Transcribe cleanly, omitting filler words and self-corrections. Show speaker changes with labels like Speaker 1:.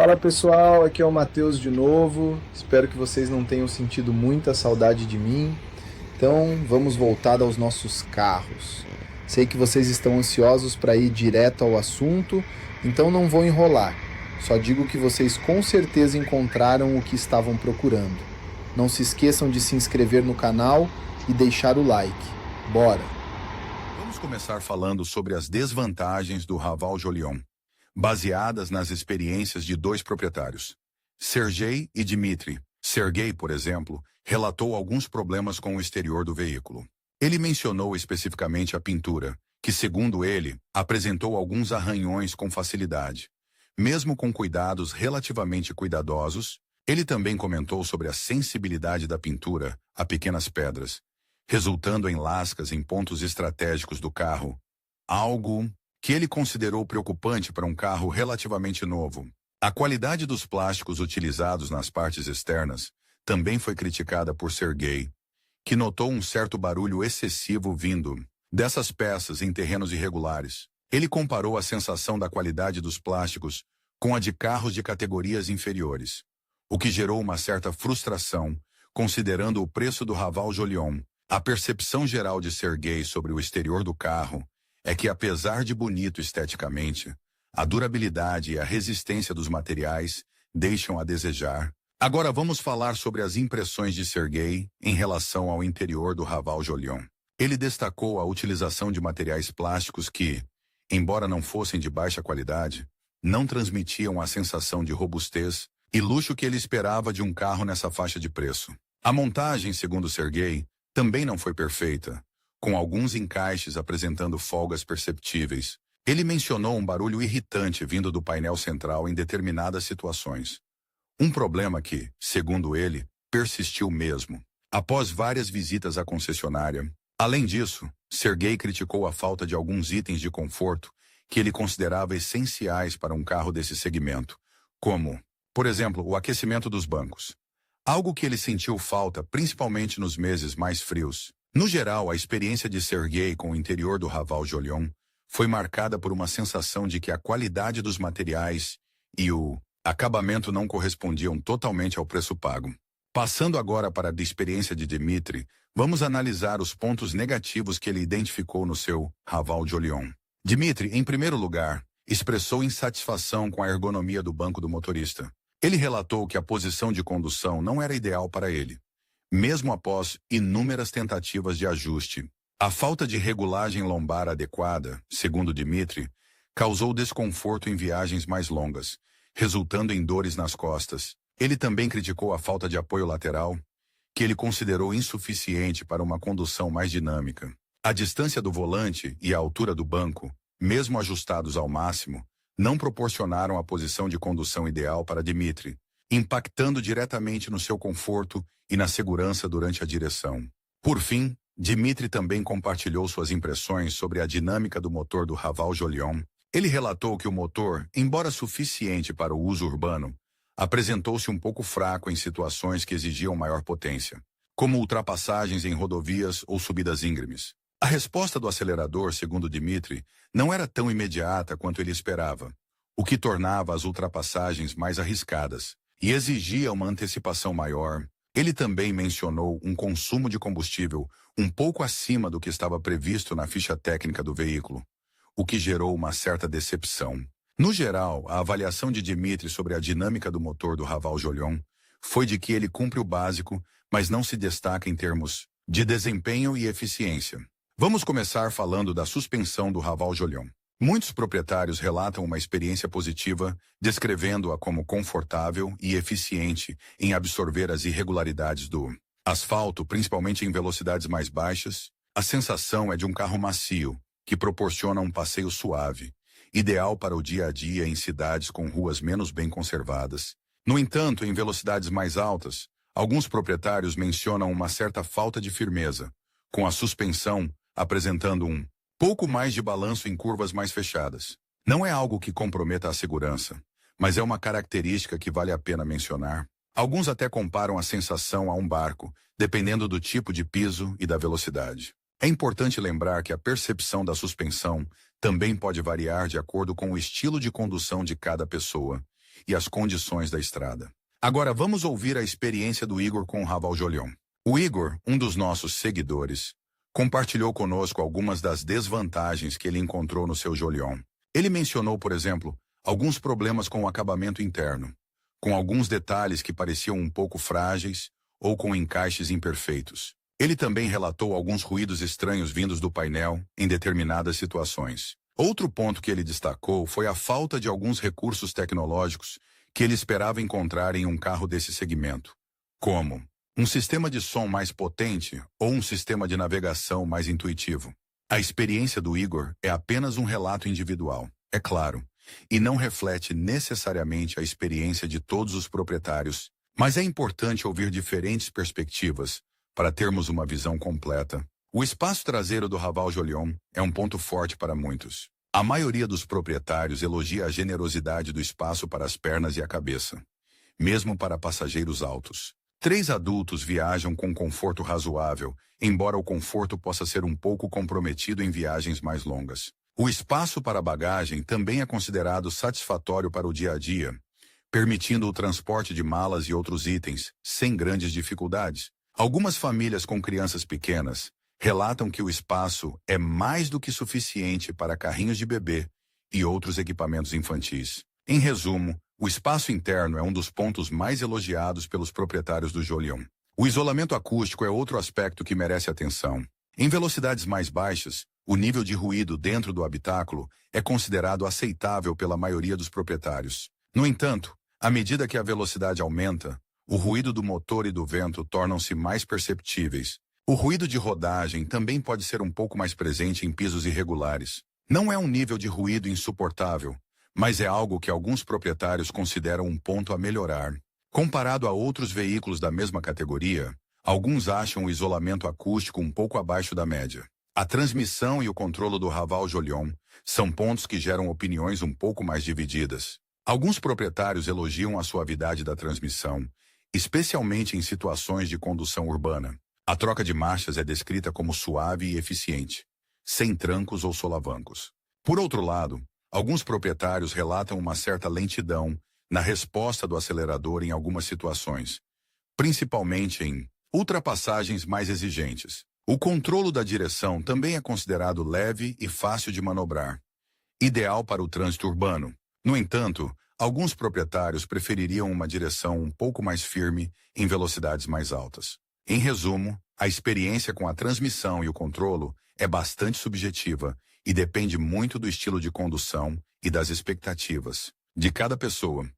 Speaker 1: Fala pessoal, aqui é o Matheus de novo. Espero que vocês não tenham sentido muita saudade de mim. Então, vamos voltar aos nossos carros. Sei que vocês estão ansiosos para ir direto ao assunto, então não vou enrolar. Só digo que vocês com certeza encontraram o que estavam procurando. Não se esqueçam de se inscrever no canal e deixar o like. Bora!
Speaker 2: Vamos começar falando sobre as desvantagens do Raval Jolion, baseadas nas experiências de dois proprietários, Sergei e Dmitry. Sergei, por exemplo, relatou alguns problemas com o exterior do veículo. Ele mencionou especificamente a pintura, que, segundo ele, apresentou alguns arranhões com facilidade. Mesmo com cuidados relativamente cuidadosos, ele também comentou sobre a sensibilidade da pintura a pequenas pedras, resultando em lascas em pontos estratégicos do carro, algo que ele considerou preocupante para um carro relativamente novo. A qualidade dos plásticos utilizados nas partes externas também foi criticada por Sergei, que notou um certo barulho excessivo vindo dessas peças em terrenos irregulares. Ele comparou a sensação da qualidade dos plásticos com a de carros de categorias inferiores, o que gerou uma certa frustração, considerando o preço do Raval Jolion. A percepção geral de Sergei sobre o exterior do carro é que, apesar de bonito esteticamente, a durabilidade e a resistência dos materiais deixam a desejar. Agora vamos falar sobre as impressões de Sergei em relação ao interior do Raval Jolion. Ele destacou a utilização de materiais plásticos que, embora não fossem de baixa qualidade, não transmitiam a sensação de robustez e luxo que ele esperava de um carro nessa faixa de preço. A montagem, segundo Sergei, também não foi perfeita, com alguns encaixes apresentando folgas perceptíveis. Ele mencionou um barulho irritante vindo do painel central em determinadas situações. Um problema que, segundo ele, persistiu mesmo, após várias visitas à concessionária. Além disso, Sergei criticou a falta de alguns itens de conforto que ele considerava essenciais para um carro desse segmento, como, por exemplo, o aquecimento dos bancos. Algo que ele sentiu falta principalmente nos meses mais frios. No geral, a experiência de Sergei com o interior do Raval Jolion foi marcada por uma sensação de que a qualidade dos materiais e o acabamento não correspondiam totalmente ao preço pago. Passando agora para a experiência de Dmitry, vamos analisar os pontos negativos que ele identificou no seu Raval Jolion. Dmitry, em primeiro lugar, expressou insatisfação com a ergonomia do banco do motorista. Ele relatou que a posição de condução não era ideal para ele, mesmo após inúmeras tentativas de ajuste. A falta de regulagem lombar adequada, segundo Dmitry, causou desconforto em viagens mais longas, resultando em dores nas costas. Ele também criticou a falta de apoio lateral, que ele considerou insuficiente para uma condução mais dinâmica. A distância do volante e a altura do banco, mesmo ajustados ao máximo, não proporcionaram a posição de condução ideal para Dmitry, impactando diretamente no seu conforto e na segurança durante a direção. Por fim, Dmitry também compartilhou suas impressões sobre a dinâmica do motor do Raval Jolion. Ele relatou que o motor, embora suficiente para o uso urbano, apresentou-se um pouco fraco em situações que exigiam maior potência, como ultrapassagens em rodovias ou subidas íngremes. A resposta do acelerador, segundo Dmitry, não era tão imediata quanto ele esperava, o que tornava as ultrapassagens mais arriscadas e exigia uma antecipação maior. Ele também mencionou um consumo de combustível um pouco acima do que estava previsto na ficha técnica do veículo, o que gerou uma certa decepção. No geral, a avaliação de Dmitry sobre a dinâmica do motor do Raval Jolion foi de que ele cumpre o básico, mas não se destaca em termos de desempenho e eficiência. Vamos começar falando da suspensão do Raval Jolion. Muitos proprietários relatam uma experiência positiva, descrevendo-a como confortável e eficiente em absorver as irregularidades do asfalto, principalmente em velocidades mais baixas. A sensação é de um carro macio, que proporciona um passeio suave, ideal para o dia a dia em cidades com ruas menos bem conservadas. No entanto, em velocidades mais altas, alguns proprietários mencionam uma certa falta de firmeza, com a suspensão apresentando um pouco mais de balanço em curvas mais fechadas. Não é algo que comprometa a segurança, mas é uma característica que vale a pena mencionar. Alguns até comparam a sensação a um barco, dependendo do tipo de piso e da velocidade. É importante lembrar que a percepção da suspensão também pode variar de acordo com o estilo de condução de cada pessoa e as condições da estrada. Agora vamos ouvir a experiência do Igor com o Raval Jolion. O Igor, um dos nossos seguidores, compartilhou conosco algumas das desvantagens que ele encontrou no seu Jolion. Ele mencionou, por exemplo, alguns problemas com o acabamento interno, com alguns detalhes que pareciam um pouco frágeis ou com encaixes imperfeitos. Ele também relatou alguns ruídos estranhos vindos do painel em determinadas situações. Outro ponto que ele destacou foi a falta de alguns recursos tecnológicos que ele esperava encontrar em um carro desse segmento, como um sistema de som mais potente ou um sistema de navegação mais intuitivo. A experiência do Igor é apenas um relato individual, é claro, e não reflete necessariamente a experiência de todos os proprietários, mas é importante ouvir diferentes perspectivas para termos uma visão completa. O espaço traseiro do Raval Jolion é um ponto forte para muitos. A maioria dos proprietários elogia a generosidade do espaço para as pernas e a cabeça, mesmo para passageiros altos. 3 adultos viajam com conforto razoável, embora o conforto possa ser um pouco comprometido em viagens mais longas. O espaço para bagagem também é considerado satisfatório para o dia a dia, permitindo o transporte de malas e outros itens, sem grandes dificuldades. Algumas famílias com crianças pequenas relatam que o espaço é mais do que suficiente para carrinhos de bebê e outros equipamentos infantis. Em resumo, o espaço interno é um dos pontos mais elogiados pelos proprietários do Jolion. O isolamento acústico é outro aspecto que merece atenção. Em velocidades mais baixas, o nível de ruído dentro do habitáculo é considerado aceitável pela maioria dos proprietários. No entanto, à medida que a velocidade aumenta, o ruído do motor e do vento tornam-se mais perceptíveis. O ruído de rodagem também pode ser um pouco mais presente em pisos irregulares. Não é um nível de ruído insuportável, mas é algo que alguns proprietários consideram um ponto a melhorar. Comparado a outros veículos da mesma categoria, alguns acham o isolamento acústico um pouco abaixo da média. A transmissão e o controle do Raval Jolion são pontos que geram opiniões um pouco mais divididas. Alguns proprietários elogiam a suavidade da transmissão, especialmente em situações de condução urbana. A troca de marchas é descrita como suave e eficiente, sem trancos ou solavancos. Por outro lado, alguns proprietários relatam uma certa lentidão na resposta do acelerador em algumas situações, principalmente em ultrapassagens mais exigentes. O controle da direção também é considerado leve e fácil de manobrar, ideal para o trânsito urbano. No entanto, alguns proprietários prefeririam uma direção um pouco mais firme em velocidades mais altas. Em resumo, a experiência com a transmissão e o controlo é bastante subjetiva e depende muito do estilo de condução e das expectativas de cada pessoa.